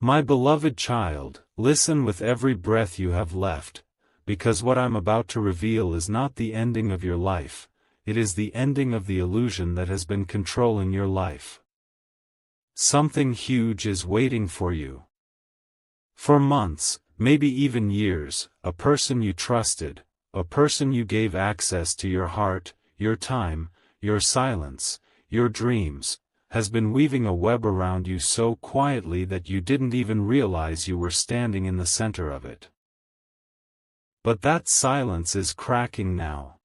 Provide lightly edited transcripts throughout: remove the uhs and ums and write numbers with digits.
My beloved child, listen with every breath you have left, because what I'm about to reveal is not the ending of your life, it is the ending of the illusion that has been controlling your life. Something huge is waiting for you. For months, maybe even years, a person you trusted, a person you gave access to your heart, your time, your silence, your dreams, has been weaving a web around you so quietly that you didn't even realize you were standing in the center of it. But that silence is cracking now.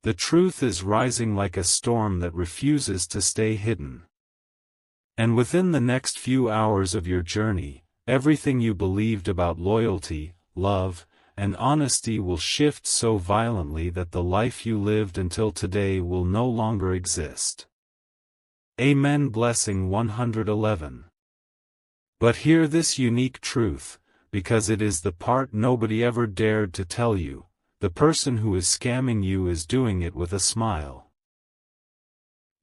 The truth is rising like a storm that refuses to stay hidden. And within the next few hours of your journey, everything you believed about loyalty, love, and honesty will shift so violently that the life you lived until today will no longer exist. Amen. Blessing 111. But hear this unique truth, because it is the part nobody ever dared to tell you: the person who is scamming you is doing it with a smile.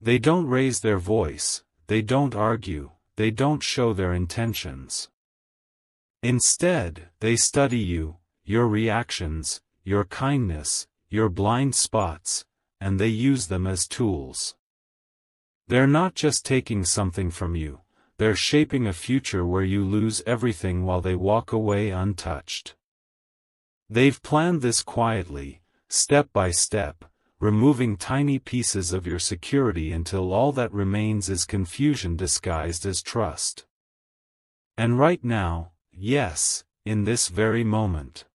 They don't raise their voice, they don't argue, they don't show their intentions. Instead, they study you, your reactions, your kindness, your blind spots, and they use them as tools. They're not just taking something from you, they're shaping a future where you lose everything while they walk away untouched. They've planned this quietly, step by step, removing tiny pieces of your security until all that remains is confusion disguised as trust. And right now, yes, in this very moment,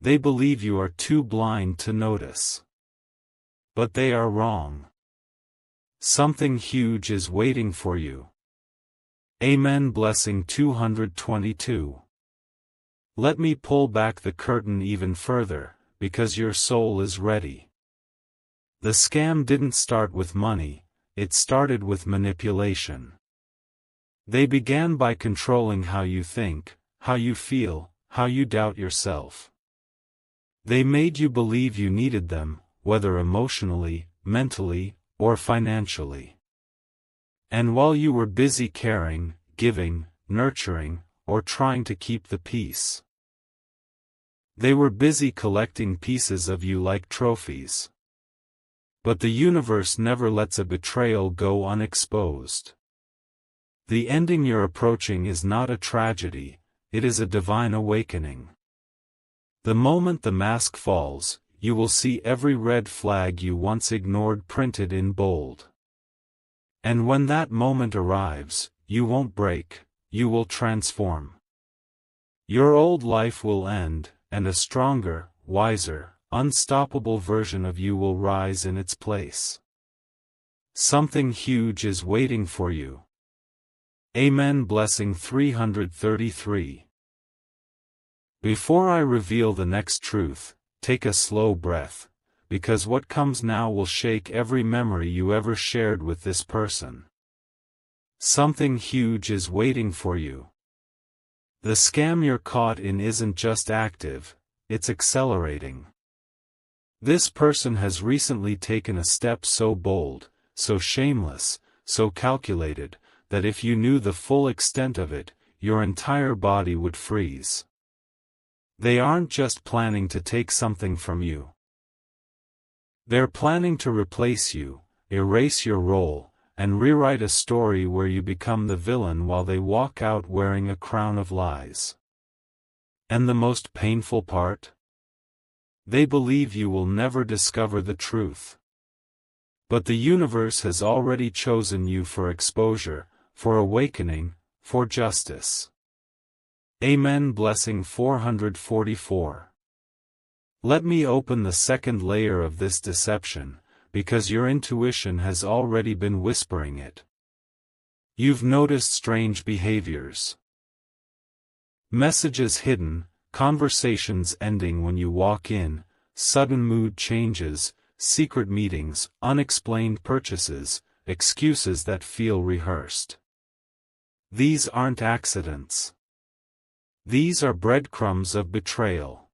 they believe you are too blind to notice. But they are wrong. Something huge is waiting for you. Amen. Blessing 222. Let me pull back the curtain even further, because your soul is ready. The scam didn't start with money, it started with manipulation. They began by controlling how you think, how you feel, how you doubt yourself. They made you believe you needed them, whether emotionally, mentally, or financially. And while you were busy caring, giving, nurturing, or trying to keep the peace, they were busy collecting pieces of you like trophies. But the universe never lets a betrayal go unexposed. The ending you're approaching is not a tragedy, it is a divine awakening. The moment the mask falls, you will see every red flag you once ignored printed in bold. And when that moment arrives, you won't break, you will transform. Your old life will end, and a stronger, wiser, unstoppable version of you will rise in its place. Something huge is waiting for you. Amen. Blessing 333. Before I reveal the next truth, take a slow breath, because what comes now will shake every memory you ever shared with this person. Something huge is waiting for you. The scam you're caught in isn't just active, it's accelerating. This person has recently taken a step so bold, so shameless, so calculated, that if you knew the full extent of it, your entire body would freeze. They aren't just planning to take something from you. They're planning to replace you, erase your role, and rewrite a story where you become the villain while they walk out wearing a crown of lies. And the most painful part? They believe you will never discover the truth. But the universe has already chosen you for exposure, for awakening, for justice. Amen. Blessing 444. Let me open the second layer of this deception, because your intuition has already been whispering it. You've noticed strange behaviors. Messages hidden, conversations ending when you walk in, sudden mood changes, secret meetings, unexplained purchases, excuses that feel rehearsed. These aren't accidents. These are breadcrumbs of betrayal.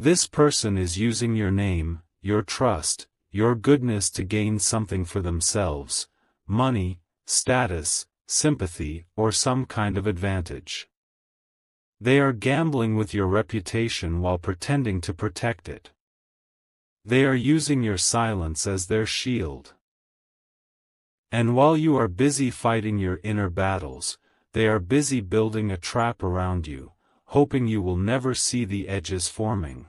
This person is using your name, your trust, your goodness to gain something for themselves: money, status, sympathy, or some kind of advantage. They are gambling with your reputation while pretending to protect it. They are using your silence as their shield. And while you are busy fighting your inner battles, they are busy building a trap around you, hoping you will never see the edges forming.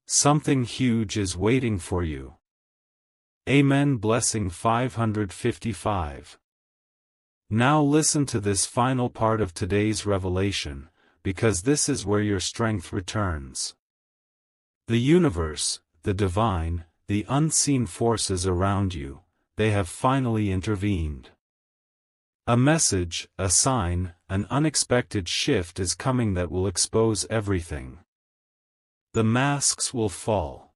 Something huge is waiting for you. Amen. Blessing 555. Now listen to this final part of today's revelation, because this is where your strength returns. The universe, the divine, the unseen forces around you, they have finally intervened. A message, a sign, an unexpected shift is coming that will expose everything. The masks will fall.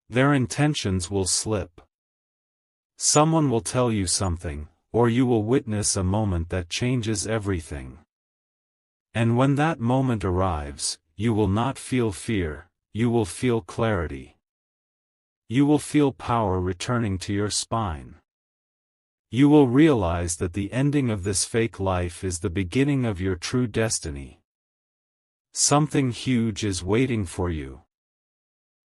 Their intentions will slip. Someone will tell you something, or you will witness a moment that changes everything. And when that moment arrives, you will not feel fear, you will feel clarity. You will feel power returning to your spine. You will realize that the ending of this fake life is the beginning of your true destiny. Something huge is waiting for you.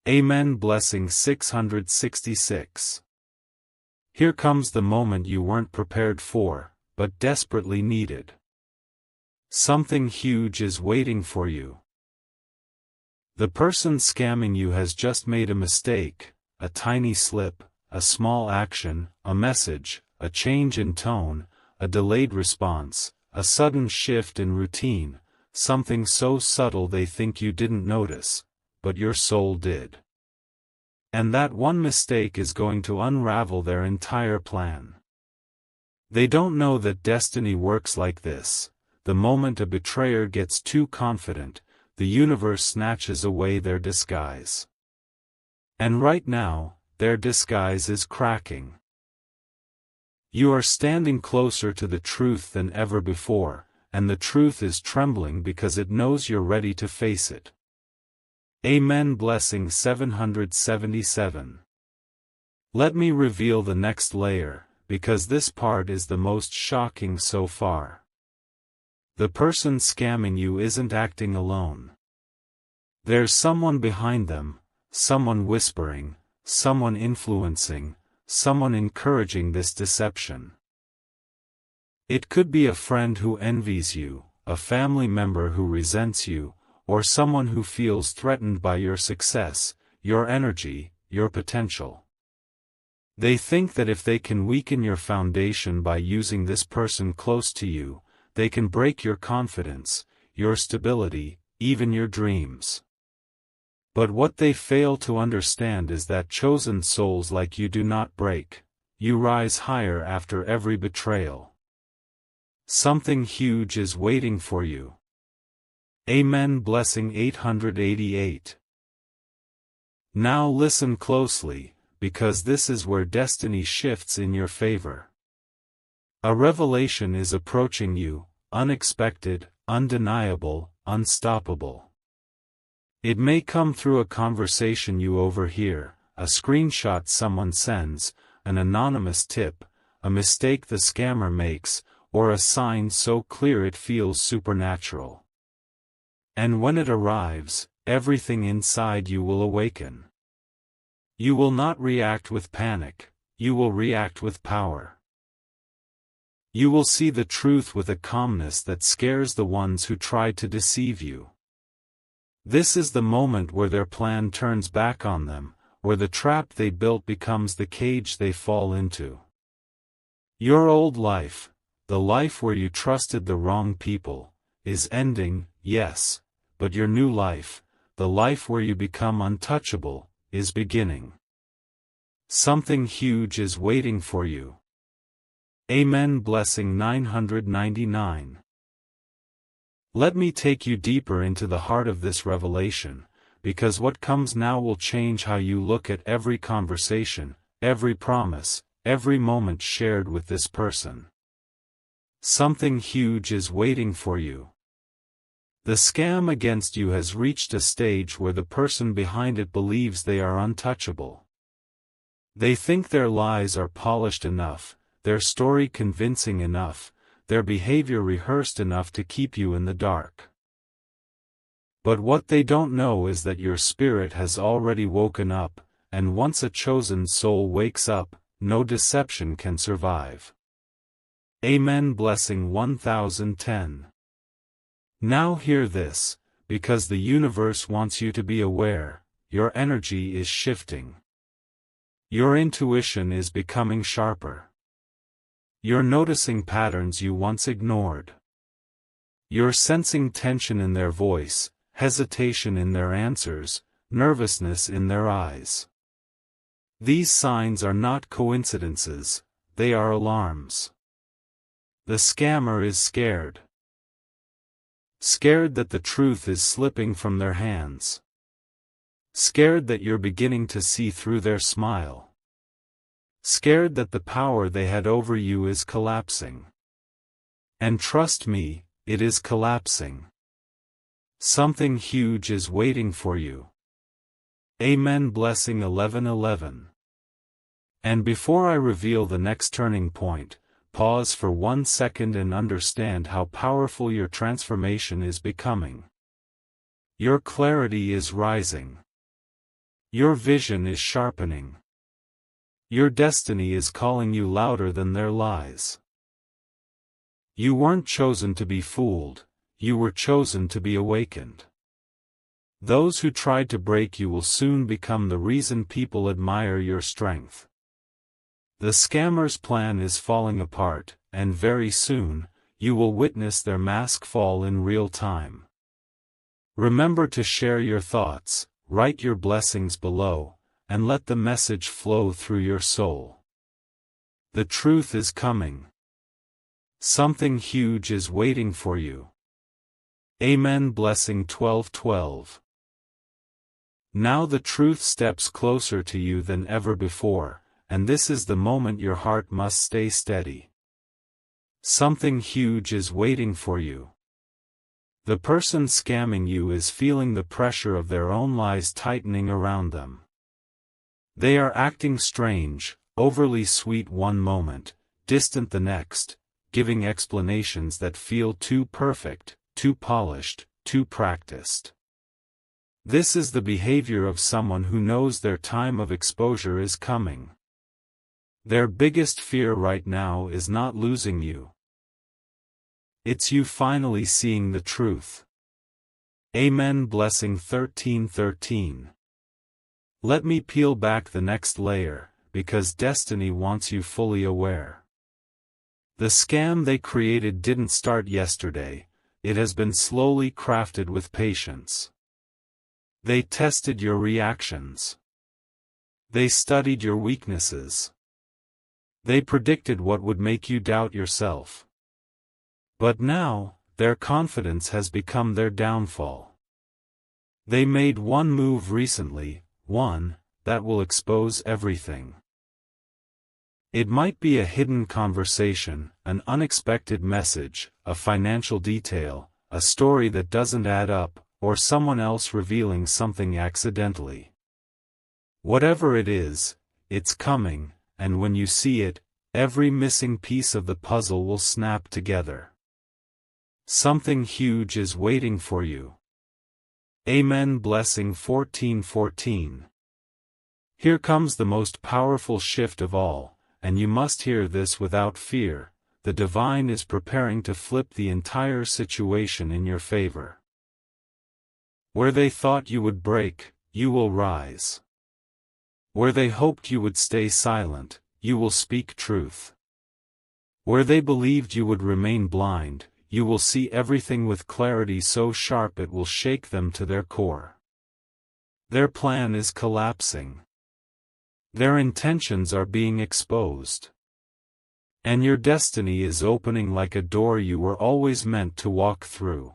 Amen. Blessing 666. Here comes the moment you weren't prepared for, but desperately needed. Something huge is waiting for you. The person scamming you has just made a mistake, a tiny slip, a small action, a message, a change in tone, a delayed response, a sudden shift in routine, something so subtle they think you didn't notice, but your soul did. And that one mistake is going to unravel their entire plan. They don't know that destiny works like this. The moment a betrayer gets too confident, the universe snatches away their disguise. And right now, their disguise is cracking. You are standing closer to the truth than ever before, and the truth is trembling because it knows you're ready to face it. Amen. Blessing 777. Let me reveal the next layer, because this part is the most shocking so far. The person scamming you isn't acting alone. There's someone behind them, someone whispering, someone influencing, someone encouraging this deception. It could be a friend who envies you, a family member who resents you, or someone who feels threatened by your success, your energy, your potential. They think that if they can weaken your foundation by using this person close to you, they can break your confidence, your stability, even your dreams. But what they fail to understand is that chosen souls like you do not break, you rise higher after every betrayal. Something huge is waiting for you. Amen. Blessing 888. Now listen closely, because this is where destiny shifts in your favor. A revelation is approaching you, unexpected, undeniable, unstoppable. It may come through a conversation you overhear, a screenshot someone sends, an anonymous tip, a mistake the scammer makes, or a sign so clear it feels supernatural. And when it arrives, everything inside you will awaken. You will not react with panic, you will react with power. You will see the truth with a calmness that scares the ones who tried to deceive you. This is the moment where their plan turns back on them, where the trap they built becomes the cage they fall into. Your old life, the life where you trusted the wrong people, is ending, yes, but your new life, the life where you become untouchable, is beginning. Something huge is waiting for you. Amen. Blessing 999. Let me take you deeper into the heart of this revelation, because what comes now will change how you look at every conversation, every promise, every moment shared with this person. Something huge is waiting for you. The scam against you has reached a stage where the person behind it believes they are untouchable. They think their lies are polished enough, their story convincing enough, their behavior rehearsed enough to keep you in the dark. But what they don't know is that your spirit has already woken up, and once a chosen soul wakes up, no deception can survive. Amen. Blessing 1010. Now hear this, because the universe wants you to be aware, your energy is shifting. Your intuition is becoming sharper. You're noticing patterns you once ignored. You're sensing tension in their voice, hesitation in their answers, nervousness in their eyes. These signs are not coincidences, they are alarms. The scammer is scared. Scared that the truth is slipping from their hands. Scared that you're beginning to see through their smile. Scared that the power they had over you is collapsing. And trust me, it is collapsing. Something huge is waiting for you. Amen. Blessing 1111. And before I reveal the next turning point, pause for 1 second and understand how powerful your transformation is becoming. Your clarity is rising. Your vision is sharpening. Your destiny is calling you louder than their lies. You weren't chosen to be fooled, you were chosen to be awakened. Those who tried to break you will soon become the reason people admire your strength. The scammer's plan is falling apart, and very soon, you will witness their mask fall in real time. Remember to share your thoughts, write your blessings below, and let the message flow through your soul. The truth is coming. Something huge is waiting for you. Amen. Blessing 1212. Now the truth steps closer to you than ever before, and this is the moment your heart must stay steady. Something huge is waiting for you. The person scamming you is feeling the pressure of their own lies tightening around them. They are acting strange, overly sweet one moment, distant the next, giving explanations that feel too perfect, too polished, too practiced. This is the behavior of someone who knows their time of exposure is coming. Their biggest fear right now is not losing you. It's you finally seeing the truth. Amen. Blessing 1313. Let me peel back the next layer, because destiny wants you fully aware. The scam they created didn't start yesterday, it has been slowly crafted with patience. They tested your reactions. They studied your weaknesses. They predicted what would make you doubt yourself. But now, their confidence has become their downfall. They made one move recently, one that will expose everything. It might be a hidden conversation, an unexpected message, a financial detail, a story that doesn't add up, or someone else revealing something accidentally. Whatever it is, it's coming, and when you see it, every missing piece of the puzzle will snap together. Something huge is waiting for you. Amen. Blessing 1414. Here comes the most powerful shift of all, and you must hear this without fear. The divine is preparing to flip the entire situation in your favor. Where they thought you would break, you will rise. Where they hoped you would stay silent, you will speak truth. Where they believed you would remain blind, you will see everything with clarity so sharp it will shake them to their core. Their plan is collapsing. Their intentions are being exposed. And your destiny is opening like a door you were always meant to walk through.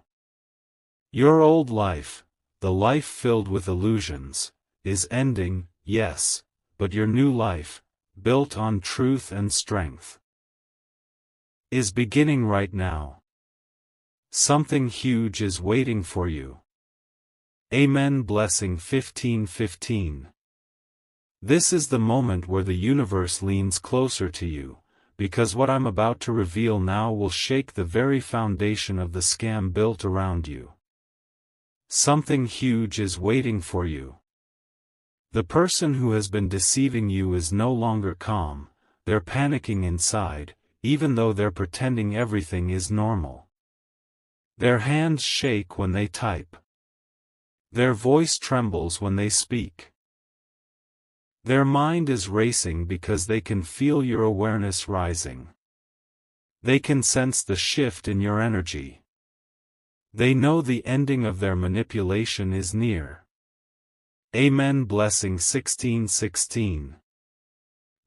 Your old life, the life filled with illusions, is ending, yes, but your new life, built on truth and strength, is beginning right now. Something huge is waiting for you. Amen. Blessing 1515. This is the moment where the universe leans closer to you, because what I'm about to reveal now will shake the very foundation of the scam built around you. Something huge is waiting for you. The person who has been deceiving you is no longer calm, they're panicking inside, even though they're pretending everything is normal. Their hands shake when they type. Their voice trembles when they speak. Their mind is racing because they can feel your awareness rising. They can sense the shift in your energy. They know the ending of their manipulation is near. Amen. Blessing 16:16.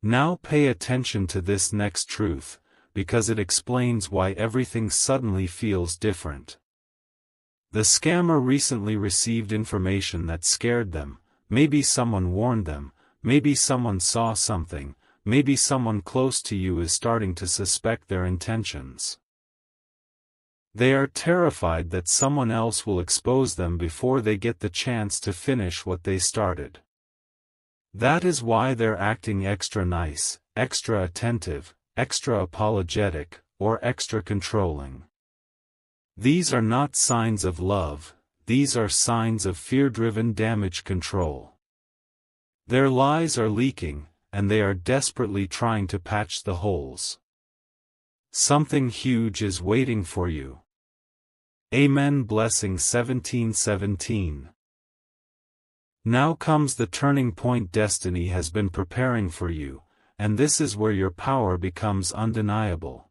Now pay attention to this next truth, because it explains why everything suddenly feels different. The scammer recently received information that scared them, maybe someone warned them, maybe someone saw something, maybe someone close to you is starting to suspect their intentions. They are terrified that someone else will expose them before they get the chance to finish what they started. That is why they're acting extra nice, extra attentive, extra apologetic, or extra controlling. These are not signs of love, these are signs of fear-driven damage control. Their lies are leaking, and they are desperately trying to patch the holes. Something huge is waiting for you. Amen. Blessing 17:17. Now comes the turning point destiny has been preparing for you, and this is where your power becomes undeniable.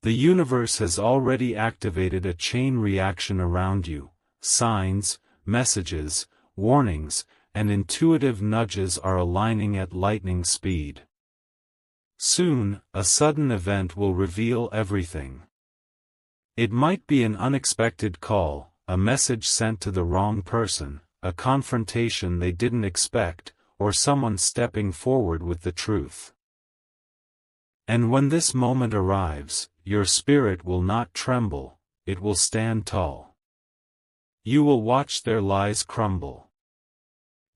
The universe has already activated a chain reaction around you, signs, messages, warnings, and intuitive nudges are aligning at lightning speed. Soon, a sudden event will reveal everything. It might be an unexpected call, a message sent to the wrong person, a confrontation they didn't expect, or someone stepping forward with the truth. And when this moment arrives, your spirit will not tremble, it will stand tall. You will watch their lies crumble.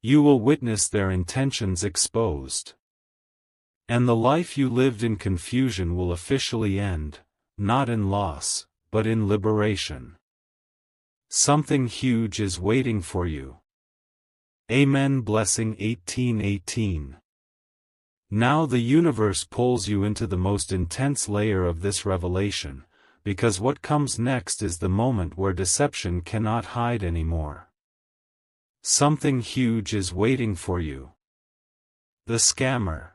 You will witness their intentions exposed. And the life you lived in confusion will officially end, not in loss, but in liberation. Something huge is waiting for you. Amen. Blessing 18:18. Now the universe pulls you into the most intense layer of this revelation, because what comes next is the moment where deception cannot hide anymore. Something huge is waiting for you. The scammer.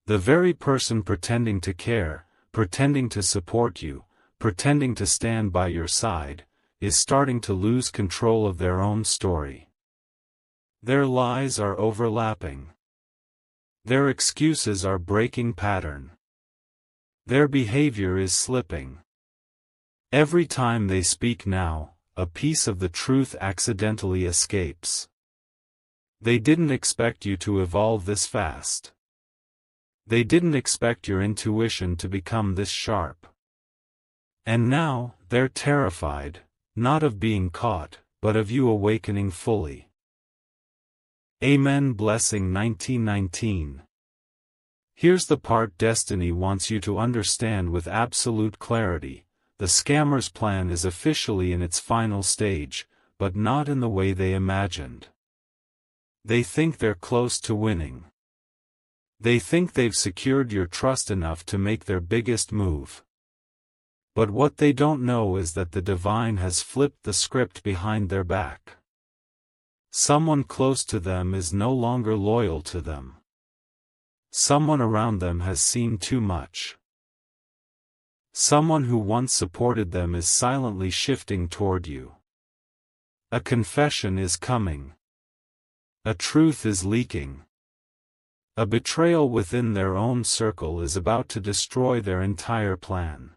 The very person pretending to care, pretending to support you, pretending to stand by your side, is starting to lose control of their own story. Their lies are overlapping. Their excuses are breaking pattern. Their behavior is slipping. Every time they speak now, a piece of the truth accidentally escapes. They didn't expect you to evolve this fast. They didn't expect your intuition to become this sharp. And now, they're terrified, not of being caught, but of you awakening fully. Amen. Blessing 19:19. Here's the part destiny wants you to understand with absolute clarity. The scammer's plan is officially in its final stage, but not in the way they imagined. They think they're close to winning. They think they've secured your trust enough to make their biggest move. But what they don't know is that the divine has flipped the script behind their back. Someone close to them is no longer loyal to them. Someone around them has seen too much. Someone who once supported them is silently shifting toward you. A confession is coming. A truth is leaking. A betrayal within their own circle is about to destroy their entire plan.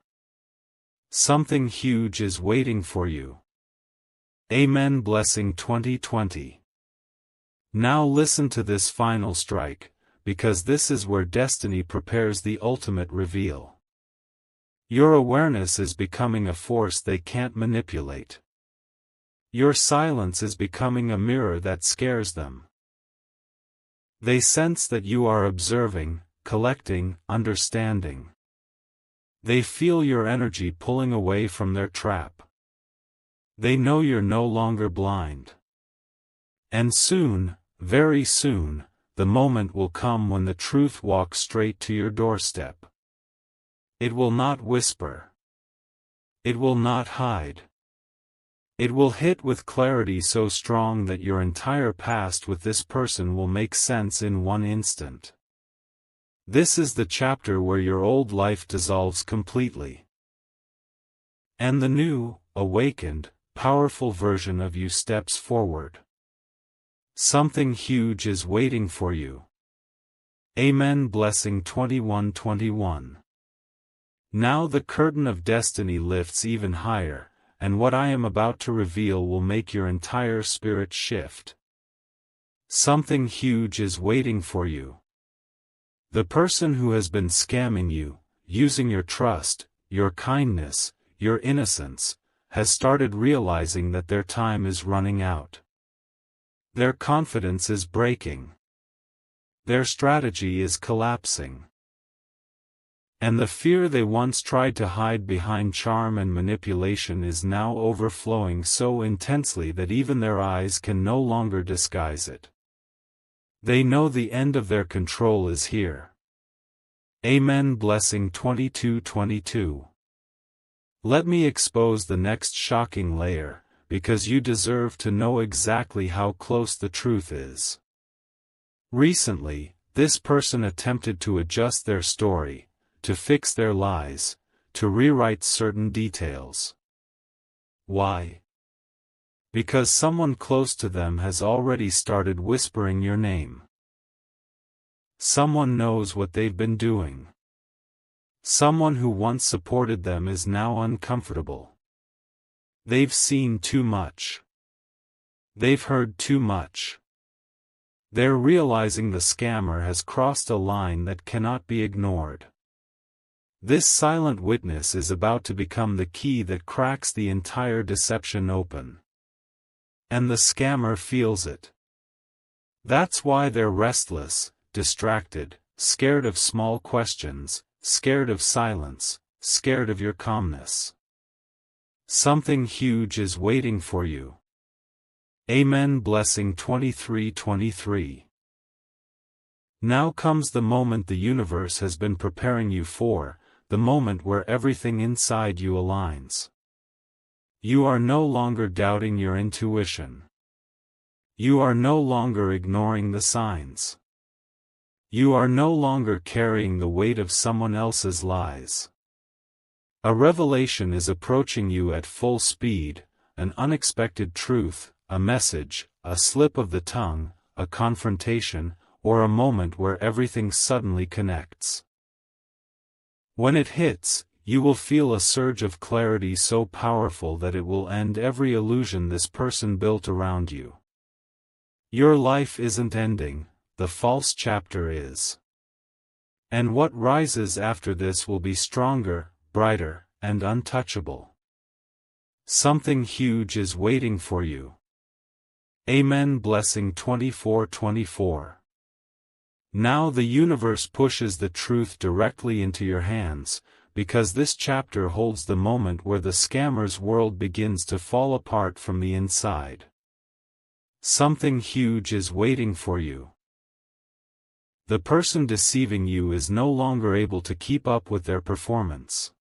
Something huge is waiting for you. Amen. Blessing 2020. Now listen to this final strike, because this is where destiny prepares the ultimate reveal. Your awareness is becoming a force they can't manipulate. Your silence is becoming a mirror that scares them. They sense that you are observing, collecting, understanding. They feel your energy pulling away from their trap. They know you're no longer blind. And soon, very soon, the moment will come when the truth walks straight to your doorstep. It will not whisper. It will not hide. It will hit with clarity so strong that your entire past with this person will make sense in one instant. This is the chapter where your old life dissolves completely. And the new, awakened, powerful version of you steps forward. Something huge is waiting for you. Amen. Blessing 21:21. Now the curtain of destiny lifts even higher, and what I am about to reveal will make your entire spirit shift. Something huge is waiting for you. The person who has been scamming you, using your trust, your kindness, your innocence, has started realizing that their time is running out. Their confidence is breaking. Their strategy is collapsing. And the fear they once tried to hide behind charm and manipulation is now overflowing so intensely that even their eyes can no longer disguise it. They know the end of their control is here. Amen. Blessing 22:22. Let me expose the next shocking layer, because you deserve to know exactly how close the truth is. Recently, this person attempted to adjust their story, to fix their lies, to rewrite certain details. Why? Because someone close to them has already started whispering your name. Someone knows what they've been doing. Someone who once supported them is now uncomfortable. They've seen too much. They've heard too much. They're realizing the scammer has crossed a line that cannot be ignored. This silent witness is about to become the key that cracks the entire deception open. And the scammer feels it. That's why they're restless, distracted, scared of small questions, scared of silence, scared of your calmness. Something huge is waiting for you. Amen. Blessing 23:23. Now comes the moment the universe has been preparing you for, the moment where everything inside you aligns. You are no longer doubting your intuition. You are no longer ignoring the signs. You are no longer carrying the weight of someone else's lies. A revelation is approaching you at full speed, an unexpected truth, a message, a slip of the tongue, a confrontation, or a moment where everything suddenly connects. When it hits, you will feel a surge of clarity so powerful that it will end every illusion this person built around you. Your life isn't ending, the false chapter is. And what rises after this will be stronger, brighter, and untouchable. Something huge is waiting for you. Amen. Blessing 24:24. Now the universe pushes the truth directly into your hands, because this chapter holds the moment where the scammer's world begins to fall apart from the inside. Something huge is waiting for you. The person deceiving you is no longer able to keep up with their performance.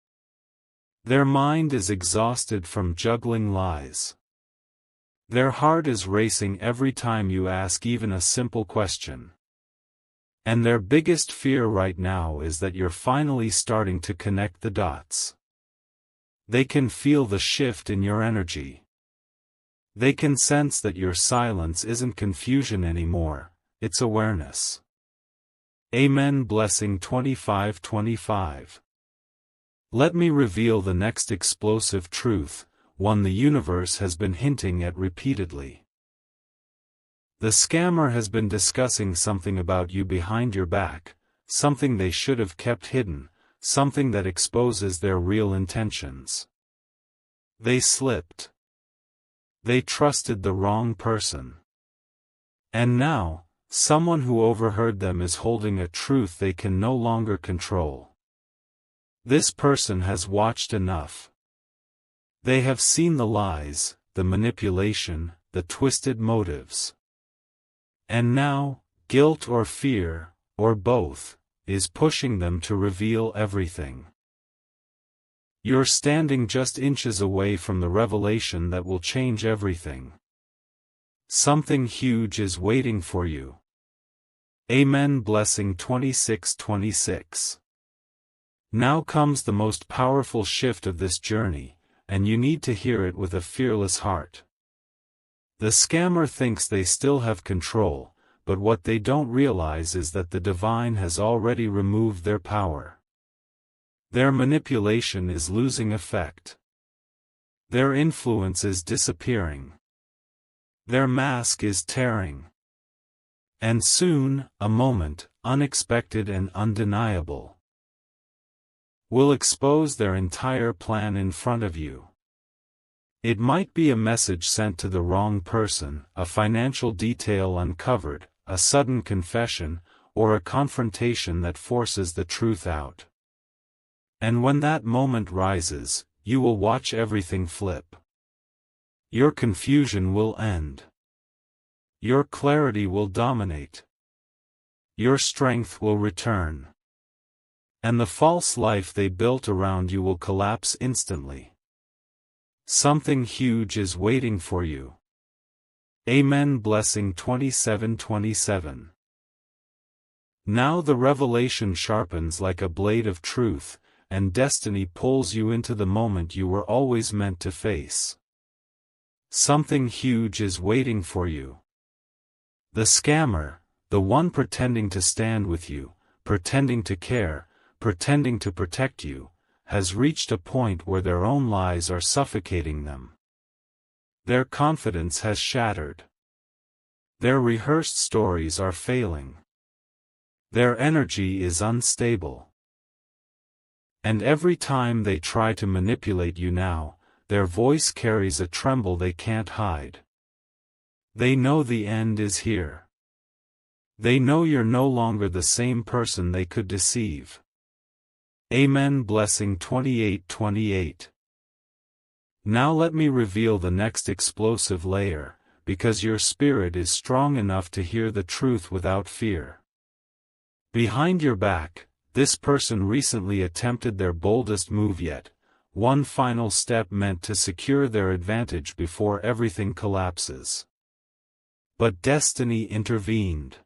Their mind is exhausted from juggling lies. Their heart is racing every time you ask even a simple question. And their biggest fear right now is that you're finally starting to connect the dots. They can feel the shift in your energy. They can sense that your silence isn't confusion anymore, it's awareness. Amen. Blessing 25:25. Let me reveal the next explosive truth, one the universe has been hinting at repeatedly. The scammer has been discussing something about you behind your back, something they should have kept hidden, something that exposes their real intentions. They slipped. They trusted the wrong person. And now, Someone who overheard them is holding a truth they can no longer control. This person has watched enough. They have seen the lies, the manipulation, the twisted motives. And now, guilt or fear, or both, is pushing them to reveal everything. You're standing just inches away from the revelation that will change everything. Something huge is waiting for you. Amen. Blessing 26:26. Now comes the most powerful shift of this journey, and you need to hear it with a fearless heart. The scammer thinks they still have control, but what they don't realize is that the divine has already removed their power. Their manipulation is losing effect. Their influence is disappearing. Their mask is tearing. And soon, a moment, unexpected and undeniable, will expose their entire plan in front of you. It might be a message sent to the wrong person, a financial detail uncovered, a sudden confession, or a confrontation that forces the truth out. And when that moment rises, you will watch everything flip. Your confusion will end. Your clarity will dominate. Your strength will return. And the false life they built around you will collapse instantly. Something huge is waiting for you. Amen. Blessing 27:27. Now the revelation sharpens like a blade of truth, and destiny pulls you into the moment you were always meant to face. Something huge is waiting for you. The scammer, the one pretending to stand with you, pretending to care, pretending to protect you, has reached a point where their own lies are suffocating them. Their confidence has shattered. Their rehearsed stories are failing. Their energy is unstable. And every time they try to manipulate you now, their voice carries a tremble they can't hide. They know the end is here. They know you're no longer the same person they could deceive. Amen. Blessing 28:28. Now let me reveal the next explosive layer, because your spirit is strong enough to hear the truth without fear. Behind your back, this person recently attempted their boldest move yet, one final step meant to secure their advantage before everything collapses. But destiny intervened.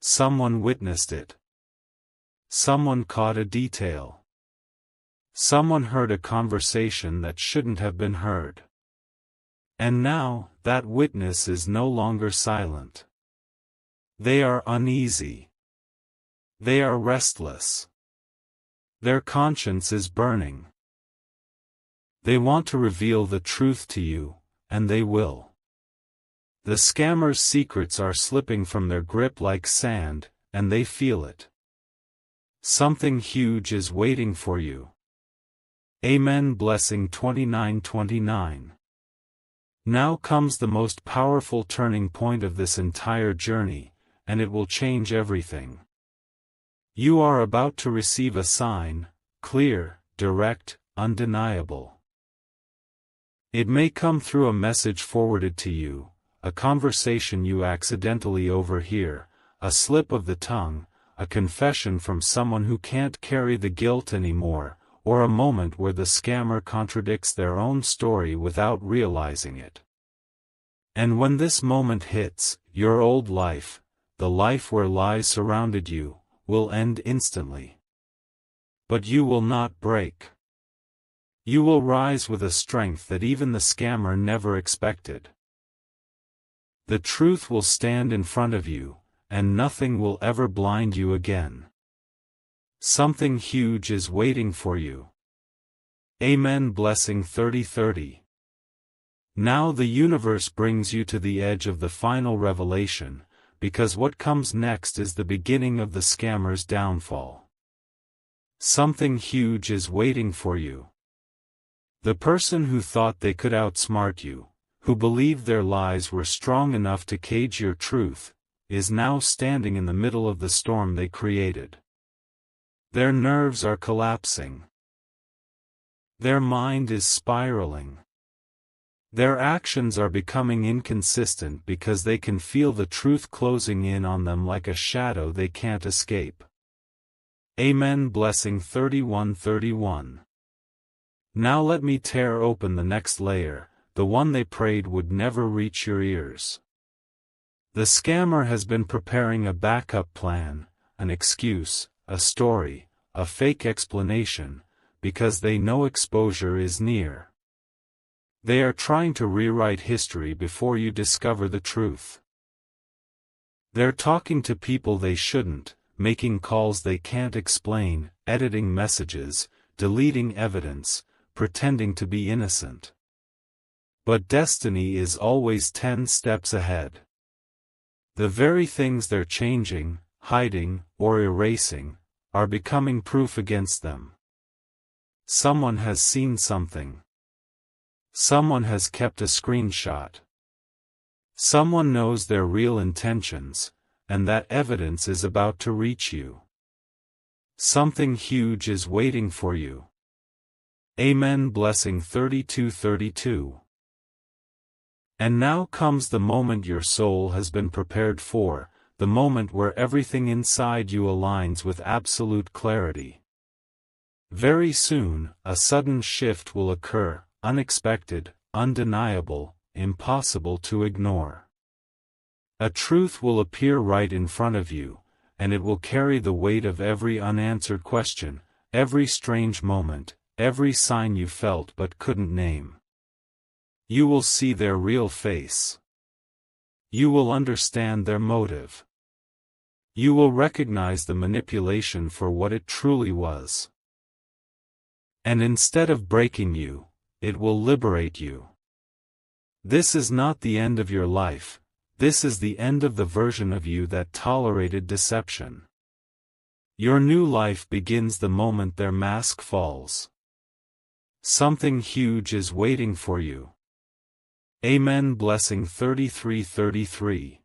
Someone witnessed it. Someone caught a detail. Someone heard a conversation that shouldn't have been heard. And now, that witness is no longer silent. They are uneasy. They are restless. Their conscience is burning. They want to reveal the truth to you, and they will. The scammer's secrets are slipping from their grip like sand, and they feel it. Something huge is waiting for you. Amen. Blessing 29:29. Now comes the most powerful turning point of this entire journey, and it will change everything. You are about to receive a sign, clear, direct, undeniable. It may come through a message forwarded to you, a conversation you accidentally overhear, a slip of the tongue, a confession from someone who can't carry the guilt anymore, or a moment where the scammer contradicts their own story without realizing it. And when this moment hits, your old life, the life where lies surrounded you, will end instantly. But you will not break. You will rise with a strength that even the scammer never expected. The truth will stand in front of you, and nothing will ever blind you again. Something huge is waiting for you. Amen. Blessing 30:30. Now the universe brings you to the edge of the final revelation, because what comes next is the beginning of the scammer's downfall. Something huge is waiting for you. The person who thought they could outsmart you, who believed their lies were strong enough to cage your truth, is now standing in the middle of the storm they created. Their nerves are collapsing. Their mind is spiraling. Their actions are becoming inconsistent because they can feel the truth closing in on them like a shadow they can't escape. Amen. Blessing 31:31. Now let me tear open the next layer, the one they prayed would never reach your ears. The scammer has been preparing a backup plan, an excuse, a story, a fake explanation, because they know exposure is near. They are trying to rewrite history before you discover the truth. They're talking to people they shouldn't, making calls they can't explain, editing messages, deleting evidence, pretending to be innocent. But destiny is always 10 steps ahead. The very things they're changing, hiding, or erasing, are becoming proof against them. Someone has seen something. Someone has kept a screenshot. Someone knows their real intentions, and that evidence is about to reach you. Something huge is waiting for you. Amen. Blessing 32:32. And now comes the moment your soul has been prepared for, the moment where everything inside you aligns with absolute clarity. Very soon, a sudden shift will occur, unexpected, undeniable, impossible to ignore. A truth will appear right in front of you, and it will carry the weight of every unanswered question, every strange moment, every sign you felt but couldn't name. You will see their real face. You will understand their motive. You will recognize the manipulation for what it truly was. And instead of breaking you, it will liberate you. This is not the end of your life, this is the end of the version of you that tolerated deception. Your new life begins the moment their mask falls. Something huge is waiting for you. Amen. Blessing 33:33.